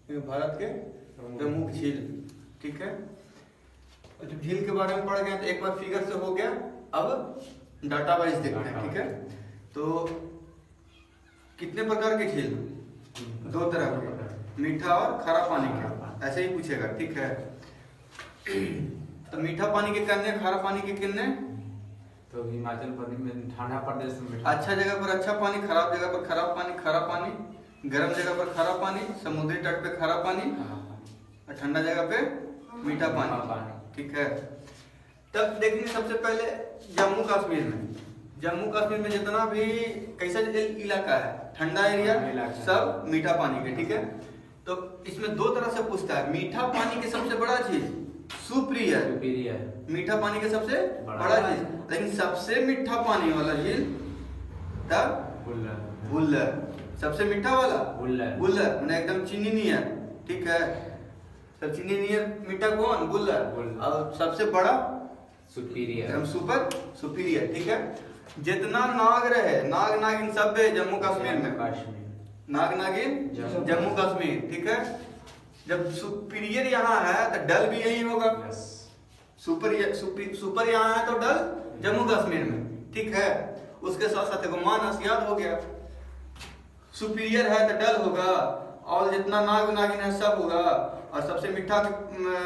ये भारत के प्रमुख झील। ठीक है, और जब झील के बारे में पढ़ गए तो एक बार फिगर से हो गया, अब डाटा वाइज देखते हैं। ठीक है, तो कितने प्रकार के झील? दो तरह के, मीठा और खारा पानी के, ऐसे ही पूछेगा। ठीक है, तो मीठा पानी के कितने, खारा पानी के कितने? तो हिमाचल प्रदेश में, ठंडा प्रदेश में अच्छा जगह पर अच्छा पानी, खराब जगह पर खराब पानी, खारा पानी, गर्म जगह पर खारा पानी, समुद्री तट पे खारा पानी, और ठंडा जगह पे मीठा पानी। ठीक है, तब देखिए सबसे पहले जम्मू कश्मीर में जितना भी कैसा इलाका है, ठंडा एरिया, सब मीठा पानी के। ठीक है, तो इसमें दो तरह से पूछता है। मीठा पानी के सबसे बड़ा झील सुपीरियर, मीठा पानी के सबसे बड़ा झील, लेकिन सबसे मीठा पानी वाला झील बुल्लर, सबसे मीठा वाला बुल्लर, मैंने एकदम चीनी नहीं है। ठीक है, सब चीनी नहीं है, मीठा कौन? बुल्लर। और सबसे बड़ा सुपीरियर, सुपीरियर। ठीक है, जितना नाग रहे, नाग नागिन सब है जम्मू कश्मीर में, नाग नागिन जम्मू कश्मीर। ठीक है, जब सुपीरियर यहाँ है तो डल भी यही होगा। सुपर यहाँ है तो डल जम्मू कश्मीर में। ठीक है, उसके साथ साथ मानस याद हो गया, सुपीरियर है तो डल होगा, और जितना नाग नागिन है सब होगा। और सबसे मीठा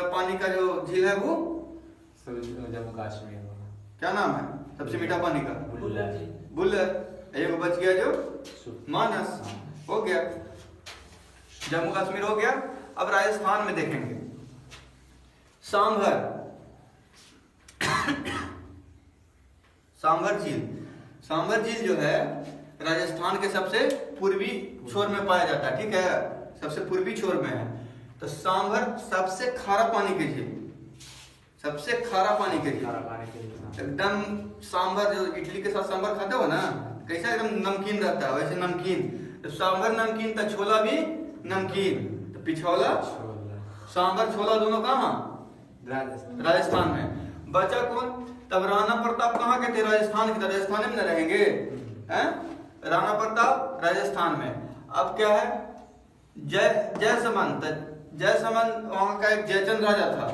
पानी का जो झील है वो जम्मू कश्मीर में, क्या नाम है सबसे मीठा पानी का? बुल्लर। एक बच गया जो मानस, हो गया। जम्मू कश्मीर हो गया। अब राजस्थान में देखेंगे सांभर झील जो है राजस्थान के सबसे पूर्वी छोर में पाया जाता है। ठीक है, सबसे पूर्वी छोर में है। तो सांभर सबसे खारा पानी के झील, सबसे खारा पानी के झील, एकदम सांभर जो इडली के साथ सांभर खाते हो ना, कैसा एकदम नमकीन रहता है, वैसे नमकीन। तो सांभर नमकीन तो छोला भी नमकीन, तो पिछौला सांभर छोला दोनों कहाँ? राजस्थान में। बचा कौन? तब राणा प्रताप कहाँ के थे? राजस्थान के, राजस्थान में न रहेंगे हैं? राणा प्रताप राजस्थान में। अब क्या है? जयसमंत वहां का एक जयचंद राजा था,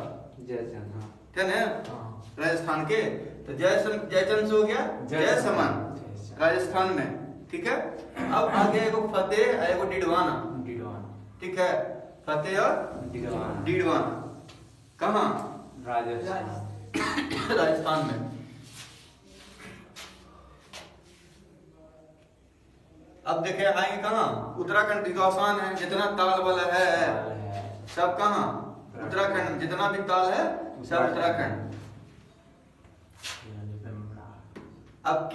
क्या ना राजस्थान के। तो जयचंद से हो गया जयसमंत राजस्थान में। ठीक है, अब आगे एगो फतेह, एगो डिडवाना। ठीक है, फतेह और डिडवाना कहाँ? राजस्थान में। अब देखे आएंगे कहाँ? उत्तराखंड। तो आसान है, जितना ताल वाला है सब कहाँ? उत्तराखंड। जितना भी ताल है सब उत्तराखंड। अब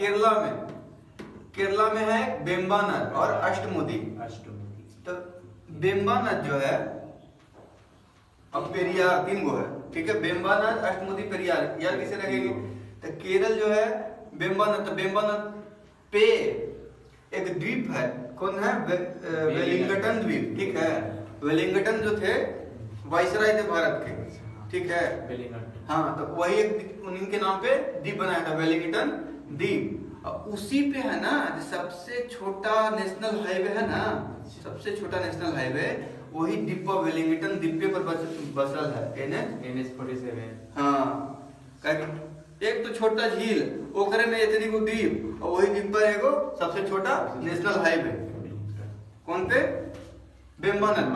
केरला में है बेम्बानद और अष्टमुदी। तो बेम्बानद जो है, अब पेरियार, 3 गो है। ठीक है, बेम्बानद, अष्टमुदी, पेरियार, यार किसे रखेंगे? तो केरल जो है बेम्बानद, तो बेम्बानद पे एक द्वीप है, कौन है? वेलिंगटन द्वीप। ठीक है, वेलिंगटन जो थे वाइसराय थे भारत के। ठीक है, हाँ, तो वही एक उन्हीं के नाम पे द्वीप बनाया था, वेलिंगटन द्वीप। उसी पे है ना सबसे छोटा नेशनल हाईवे है ना, सबसे छोटा नेशनल हाईवे वही द्वीप वेलिंगटन द्वीप पर बसल है, NH 47। हाँ, एक तो छोटा झील, ओकरे में इतनी को द्वीप, और वही द्वीप पर एगो सबसे छोटा नेशनल हाईवे। कौन पे? बेम्बानद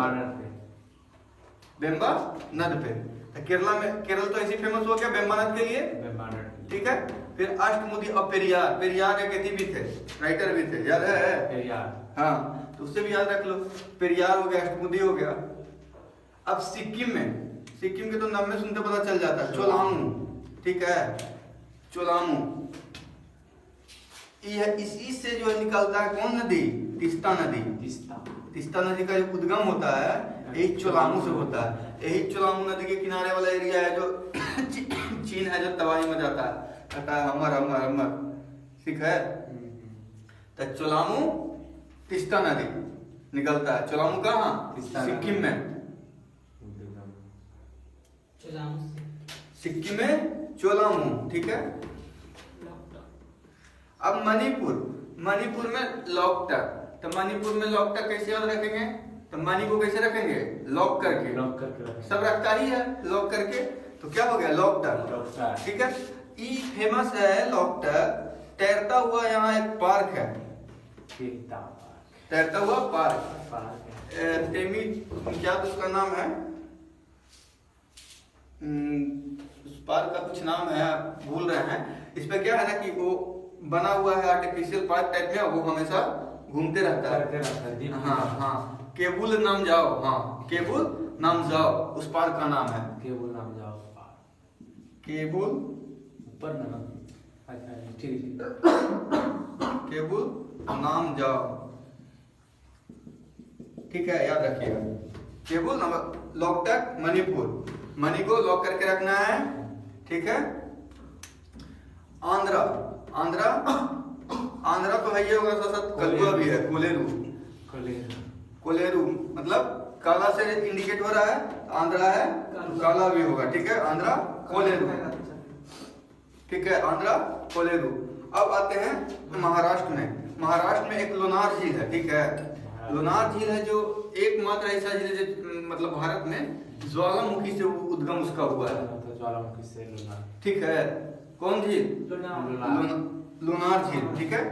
पे। तो केरल तो ऐसी फेमस हो गया बेम्बानद के लिए। ठीक है, फिर अष्टमुदी और पेरियार एक भी थे, राइटर भी थे, याद है? हाँ, तो उससे भी याद रख लो। पेरियार हो गया, अष्टमुदी हो गया। अब सिक्किम के तो नाम में सुनते पता चल जाता है, चोलामू। ठीक है, चोलामू ये इसी से जो निकलता है कौन नदी? तीस्ता नदी का जो उद्गम होता है यही चोलामू से होता है। यही चोलामू नदी के किनारे वाला एरिया है जो चीन है, जो तबाही में जाता है, कहता है हमर। ठीक है, तो चोलामू तीस्ता नदी निकलता है। चोलामू कहाँ? सिक्किम में। सिक्किम में चोलामू। ठीक है, अब मणिपुर में लौकटा। तो मणिपुर में लौकटा कैसे याद रखेंगे? तो मनी को कैसे रखेंगे? लॉक करके। लॉक करके रखें। सब रखता ही है लॉक करके, तो क्या हो गया? लॉकटर। लॉकटर। ठीक है, ई फेमस है लॉकटर। तैरता हुआ यहाँ एक पार्क है, तैरता हुआ पार्क। टेमी क्या तो उसका नाम है, उस पार्क का कुछ नाम है, आप भूल रहे हैं। इस पे क्या है ना कि वो बना हुआ है आर्टिफिशियल पार्क टाइप में, वो हमेशा घूमते रहता है। हाँ हाँ, केबुल नाम जाओ, हाँ केबुल नाम जाओ उस पार्क का नाम है। केबुल नाम जाओ, केबुल ऊपर ना, अच्छा ठीक है, केबुल नाम जाओ, ठीक है, याद रखिएगा। केबुल नाम, लॉकटर मणिपुर, मनी को लॉक करके रखना है, ठीक है। आंध्रा, आंध्रा, आंध्रा तो है, ये होगा साथ साथ कलुआ भी है, कोलेरू। कोलेरू मतलब काला से इंडिकेट हो रहा है, आंध्रा है, काला भी होगा, ठीक है। आंध्रा कोलेरू, ठीक है, आंध्रा कोलेरू। अब आते हैं महाराष्ट्र में। महाराष्ट्र में एक लोनार झील है, ठीक है। लोनार झील है जो एकमात्र ऐसा झील है जो मतलब भारत में ज्वालामुखी से उद्गम उसका हुआ है, ज्वालामुखी से लोनार, ठीक है। कौन झील? लोनार झील, ठीक है।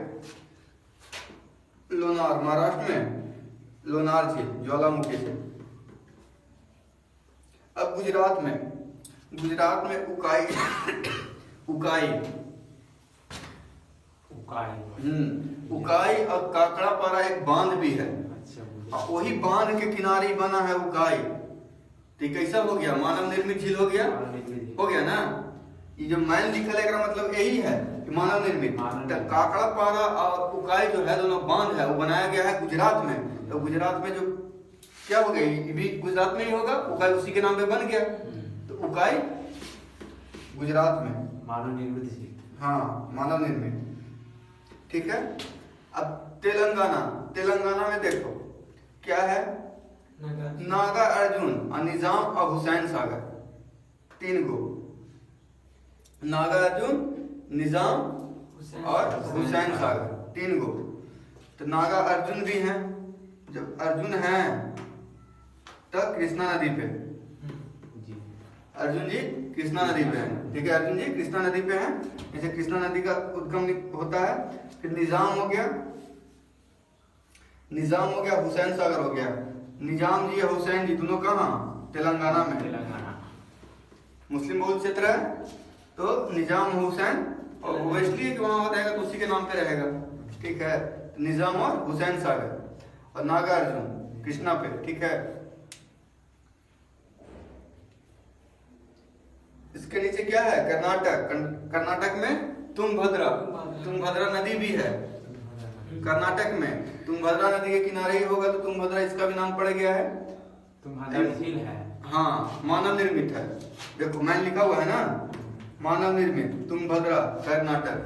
लोनार, महाराष्ट्र में लोनार झील ज्वालामुखी से। अब गुजरात में, गुजरात में उकाई, उकाई, उकाई और काकड़ापारा एक बांध भी है। अच्छा, वही बांध के किनारे बना है उकाई। तो कैसा हो गया? मानव निर्मित झील हो गया, हो गया ना। ये जो मैन लिखा है मतलब यही है कि मानव निर्मित। तो काकड़ापारा और उकाई जो है दोनों बांध है, वो बनाया गया है गुजरात में। तो गुजरात में जो क्या हो गया, ये भी गुजरात में ही होगा, उकाई उसी के नाम पे बन गया। तो उकाई गुजरात में मानव निर्मित झील, हाँ मानव निर्मित, ठीक है। अब तेलंगाना, तेलंगाना में देखो क्या है, नागा अर्जुन और निजाम और हुसैन सागर, तीन गो, नागा अर्जुन, निजाम और हुसैन सागर, तीन गो। तो नागा अर्जुन भी हैं, जब अर्जुन हैं तो कृष्णा नदी पे, अर्जुन जी कृष्णा नदी पे हैं, ठीक है। अर्जुन जी कृष्णा नदी पे हैं, जैसे कृष्णा नदी का उद्गम होता है। फिर निजाम हो गया, निजाम हो गया, हुसैन सागर हो गया। निजाम जी और हुसैन जी दोनों कहाँ? तेलंगाना में, तेलंगाना मुस्लिम बहुल क्षेत्र है। तो निजाम हुसैन, और वो इसलिए कि वहां रहेगा तो उसी के नाम पे रहेगा, ठीक है। निजाम और हुसैन सागर और नागा अर्जुन कृष्णा पे, ठीक है। इसके नीचे क्या है? कर्नाटक, कर्नाटक में तुंगभद्रा, तुंगभद्रा नदी भी है कर्नाटक में। तुंगभद्रा नदी के किनारे ही होगा तो तुंगभद्रा इसका भी नाम पड़ गया है। तुंगभद्रा झील है, हाँ मानव निर्मित है, देखो मैंने लिखा हुआ है ना, मानव निर्मित तुंगभद्रा कर्नाटक।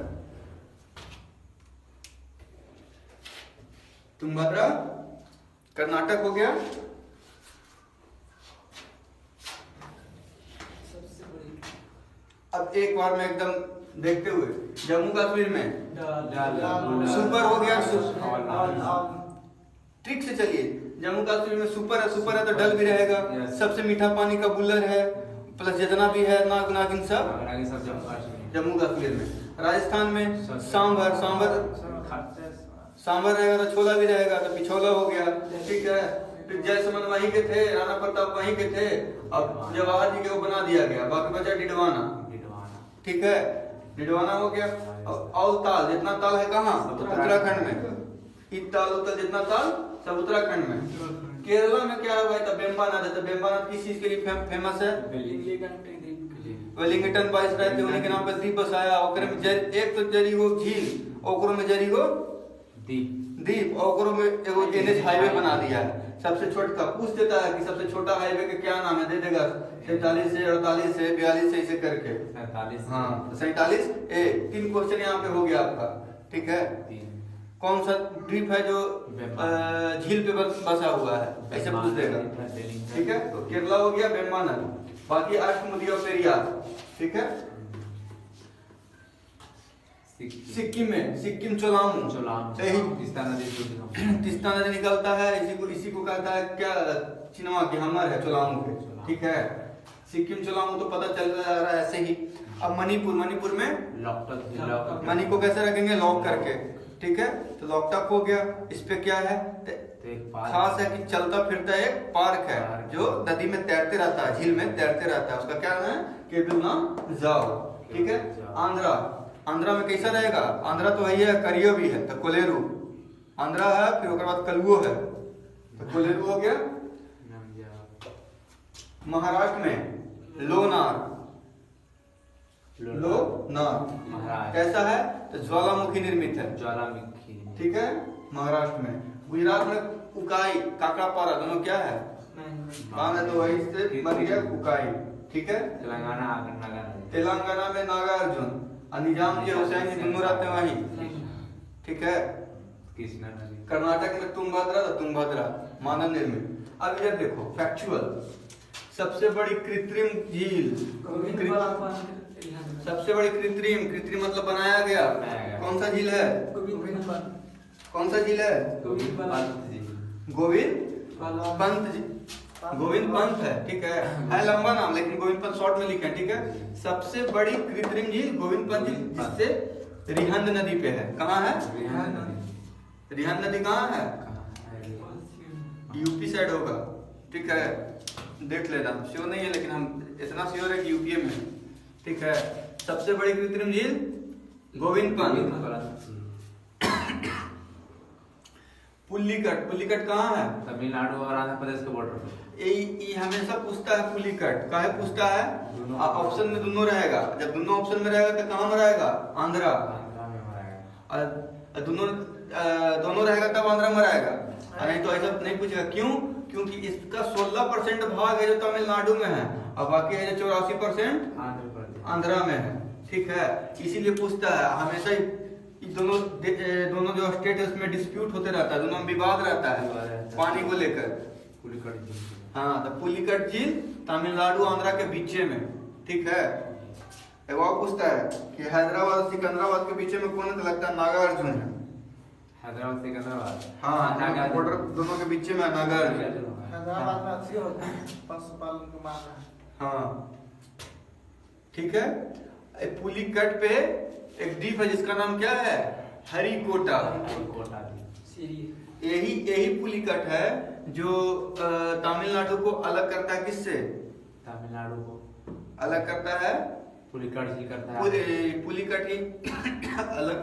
तुंगभद्रा कर्नाटक हो गया। अब एक बार में एकदम देखते हुए, जम्मू कश्मीर में सुपर हो गया, ट्रिक से चलिए। जम्मू कश्मीर में सुपर है, सुपर है तो डल भी रहेगा, सबसे मीठा पानी का बुल्लर है, प्लस जितना भी है नाग नागिन सब जम्मू कश्मीर में। राजस्थान में सांभर, सांभर रहेगा तो छोला भी रहेगा, तो पिछोला हो गया, ठीक है। फिर जयसमन वहीं के थे, राणा प्रताप वहीं के थे, अब जवाहर जी के वो बना दिया गया, बाकी बचा डिडवाना, ठीक है, डिडवाना हो गया। और ताल, जितना ताल है कहाँ? उत्तराखंड में। ताल उतल जितना ताल सब उत्तराखंड में। केरला में क्या है भाई? तो बेम्बानाथ है। तो बेम्बानाथ किस चीज के लिए फेमस है? वेलिंगटन वाइस रहते उन्हीं के नाम पर द्वीप बसाया। ओकरे में एक तो जरी हो झील, ओकरो में जरी हो द्वीप, ओकरो में एगो एनएच हाईवे बना दिया है। सबसे छोटा पूछ देता है कि सबसे छोटा हाईवे का क्या नाम है, दे देगा 47 से 48 से 42 से ऐसे करके 47, हाँ 47 ए। 3 क्वेश्चन यहाँ पे हो गया आपका, ठीक है। कौन सा द्वीप है जो झील पे बसा हुआ है, ऐसे पूछ देगा, ठीक है। तो केरला हो गया, बेम्बानाथ, बाकी अष्टमुदी और पेरियार, ठीक है। सिक्किम में, सिक्किम चोलामू, सही। तीस्ता नदी तीस्ता नदी निकलता है, इसी को कहता है क्या, चिनवा की हमर है चोलामू पे, ठीक है। सिक्किम चोलामू तो पता चल रहा है ऐसे ही। अब मणिपुर, मणिपुर में लॉकटक, मणि को कैसे रखेंगे, लॉक करके, ठीक है। तो लॉकटक हो गया। इस पे क्या है, खास है कि चलता फिरता एक पार्क है जो नदी में तैरते रहता है, झील में तैरते रहता है, उसका क्या नाम है, केबिलना जाओ, ठीक है। आंध्रा, आंध्रा में कैसा रहेगा, आंध्रा तो वही है, करियो भी है, तो कोलेरू आंध्रा है, फिर उसके बाद कलुओ है, तो कोलेरू हो गया। महाराष्ट्र में लोनार, लोनार कैसा है, तो ज्वालामुखी निर्मित है, ज्वालामुखी, ठीक है, महाराष्ट्र में। गुजरात में उकाई, काकड़ापारा, दोनों क्या है, बांध है, तो वही से बन गया उकाई, ठीक है। तेलंगाना में नागार्जुन और निजाम जी हुसैन जी दोनों रहते हैं वहीं, ठीक है। कृष्णा नदी। कर्नाटक में तुंगभद्रा, तो तुंगभद्रा मानव निर्मित। अब इधर देखो फैक्चुअल, सबसे बड़ी कृत्रिम झील, सबसे बड़ी कृत्रिम, कृत्रिम मतलब बनाया गया, कौन सा झील है, कौन सा झील है, गोविंद पंत जी, गोविंद पंत है, ठीक है लंबा नाम, लेकिन गोविंद पंत शॉर्ट में लिखे, ठीक है। सबसे बड़ी कृत्रिम झील गोविंद पंत झील, जिससे रिहंद नदी पे है, कहाँ है, रिहंद नदी कहाँ है, यूपी साइड होगा, ठीक है, देख लेना, श्योर नहीं है लेकिन हम इतना श्योर है कि यूपी में, ठीक है। सबसे बड़ी कृत्रिम झील गोविंद पंत। पुल्लिकट, पुल्लिकट कहाँ है, तमिलनाडु और आंध्र प्रदेश के बॉर्डर पे। ये हमेशा पूछता है पुल्लिकट, काहे पूछता है, ऑप्शन में दोनों रहेगा, जब दोनों ऑप्शन में रहेगा तो कहाँ में रहेगा, आंध्रा, दोनों दोनों रहेगा तब आंध्रा में रहेगा, नहीं तो ऐसा नहीं पूछेगा, क्यों, क्योंकि इसका 16% भाग है जो तमिलनाडु में है और बाकी है जो 84% आंध्रा में है, ठीक है। इसीलिए पूछता है हमेशा दोनों दोनों जो स्टेट है उसमें डिस्प्यूट होते रहता है, दोनों में विवाद रहता है पानी को लेकर। हाँ, तो पुलिकट झील तमिलनाडु आंध्रा के बीच में, ठीक है। वो पूछता है कि हैदराबाद और सिकंदराबाद के बीच में कौन है, तो लगता है नागार्जुन है। हैदराबाद सिकंदराबाद, हाँ, बॉर्डर दोनों के बीच में नागार्जुन, हैदराबाद में अच्छी होता है पशुपालन को मानना है, हाँ, ठीक है। पुलिकट पे एक द्वीप है जिसका नाम क्या है, हरिकोटा, यही पुलिकट है जो तमिलनाडु को अलग करता है, किससे, तमिलनाडु को अलग करता है, पुलिकट झील करता है, पुलिकट ही अलग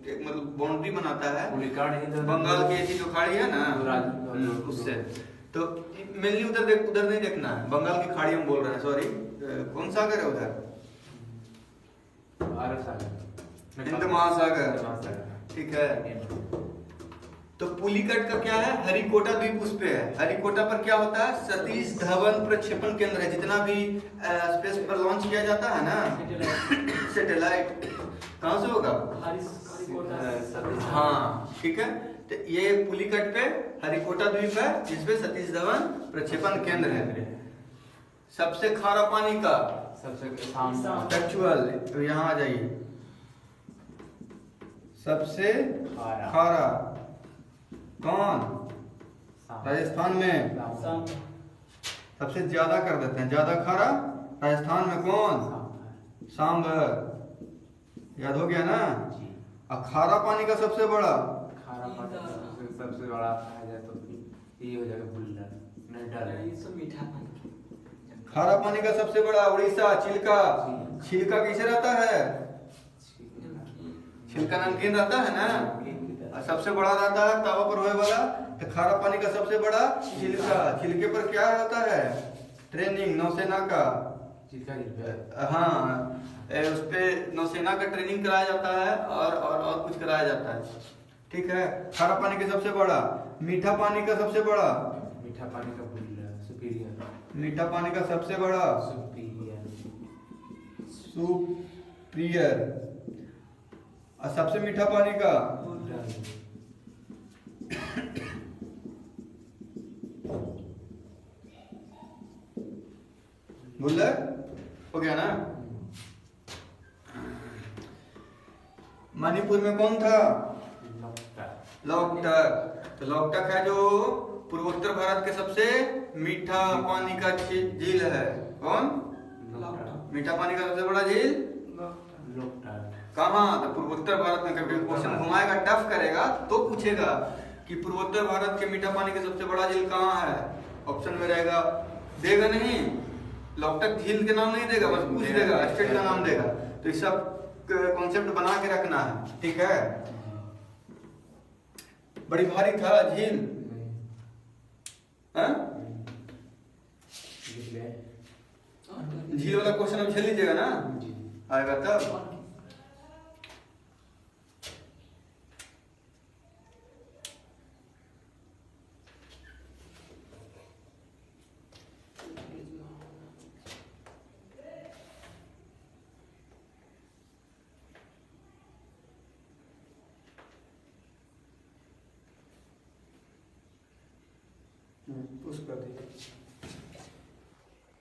मतलब बाउंड्री बनाता है, पुलिकट ही बंगाल की जो खाड़ी है ना उससे। तो मेनली उधर नहीं देखना है, बंगाल की खाड़ी हम बोल रहे हैं, सॉरी, कौन सागर है उधर, अरब सागर, हिंद महासागर, ठीक है। तो पुलिकट का क्या है, हरिकोटा द्वीप उस पे है। हरिकोटा पर क्या होता है, सतीश धवन प्रक्षेपण केंद्र है, जितना भी स्पेस पर लॉन्च किया जाता है ना सैटेलाइट, कहाँ से होगा, हाँ, ठीक है। तो ये पुलिकट पे हरिकोटा द्वीप है जिसपे सतीश धवन प्रक्षेपण केंद्र है। सबसे खारा पानी का, सबसे फैक्चुअल, तो यहाँ आ जाइए, सबसे खारा कौन, राजस्थान में, सबसे ज्यादा कर देते हैं, ज्यादा खारा राजस्थान में कौन, सांभर, याद हो गया ना। और खारा पानी का सबसे बड़ा, खारा पानी सबसे बड़ा आ जाए तो ये हो जाएगा बुल्लर, नहीं डर, मीठा पानी। खारा पानी का सबसे बड़ा उड़ीसा, छिलका, छिलका कैसे रहता है, छिलका नमकीन रहता है ना, और सबसे बड़ा रहता है तवा पर होने वाला। तो खारा पानी का सबसे बड़ा छिलका, छिलके पर क्या होता है, ट्रेनिंग नौसेना का, हाँ, उस पे नौसेना का ट्रेनिंग कराया जाता है और कुछ कराया जाता है, ठीक है। खारा पानी का सबसे बड़ा, मीठा पानी का सबसे बड़ा, मीठा पानी का बुल्लर, सुपीरियर, मीठा पानी का सबसे बड़ा, सुपीरियर, और सबसे मीठा पानी का, बुल्लर, हो गया ना। मणिपुर में कौन था? लोकटक। लोकटक। तो लोकटक है जो पूर्वोत्तर भारत के सबसे मीठा पानी का झील है। कौन? लोकटक। मीठा पानी का सबसे बड़ा झील लोकटक। कहाँ? तो पूर्वोत्तर भारत में। कभी क्वेश्चन घुमाएगा, टफ करेगा तो पूछेगा कि पूर्वोत्तर भारत के मीठा पानी के सबसे बड़ा झील कहाँ है। ऑप्शन में रहेगा, देगा नहीं, लोकटक झील के नाम नहीं देगा, बस पूछ देगा, स्टेट का नाम देगा। तो ये सब कॉन्सेप्ट बना के रखना है, ठीक है। बड़ी भारी था झील, हैं? झील वाला क्वेश्चन अब झेल लीजिएगा ना, आएगा तब। पुश कर दीजिए।